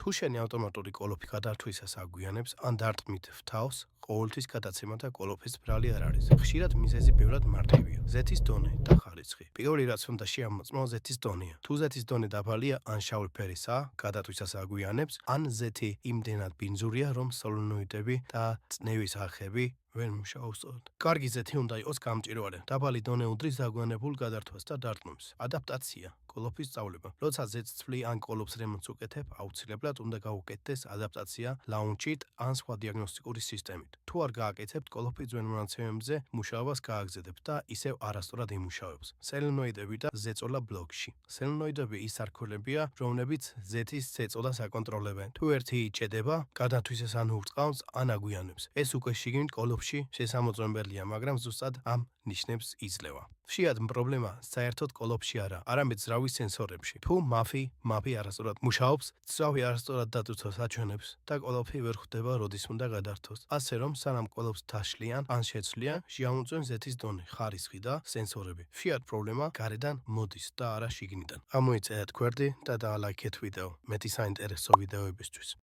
თუ შენი ავტომატური კოლოფი გადართვისას აგვიანებს ან დარტყმით თავს, ყოველთვის გადაცემა და კოლოფის ბრალი არ არის. ხშირად მიზეზი ბევრად მარტივია. ზეთის დონე და ხარისხი. პირველი რაც უნდა შეამოწმო ზეთის დონეა. თუ ზეთის დონე დაბალია ან შავი ფერისაა, გადათვისას აგვიანებს, ან ზეთი იმდენად ბინძურია, რომ სოლენოიდები და წნევის არხები ვერ მუშაობს. კარგი ზეთი უნდა იყოს გამჭვირვალე. დაბალი დონე უდრის აგვიანებულ გადართვას და დარტყმებს. ადაპტაცია. კოლოფის სწავლება. როცა ზეთს ცვლი ან კოლოფს რემონტს უკეთებ, აუცილებლად უნდა გაუკეთდეს ადაპტაცია ლაუნჩით ან სხვა დიაგნოსტიკური სისტემით. თუ არ გააკეთებთ, კოლოფი ძველ მონაცემებზე მუშაობას გააგზავნებთ და ისევ არასწორად იმუშავებს. სელენოიდები და ზეწოლა ბლოკში. სელენოიდები ის არქოლებია, რომლებიც ზეთის ზეწოლას აკონტროლებენ. თუ ერთი იჭედება, გადათვისას ან ურწყავს, ან აგვიანებს. ეს უკვე შიგნით კოლოფში შესამოწმებელია, მაგრამ ზუსტად ამ ნიშნებს იძლევა. ხშირად პრობლემა საერთოდ კოლოფში არა, არამედ ძრავის სენსორებში. თუ მაფი არასწორად მუშაობს, ძრავი არასწორად დატვირთვას აჩვენებს და კოლოფი ვერ ხვდება, როდის უნდა გადართოს. ასე რომ, სანამ კოლოფს თაშლიან ან შეცვლიან, შეამოწმენ ზეთის დონე, ხარისხი და სენსორები. ხშირად პრობლემა გარედან მოდის და არა შიგნიდან. ამოიწერეთ გვერდი და დაალაიქეთ ვიდეო. მეტი საინტერესო ვიდეოებისთვის.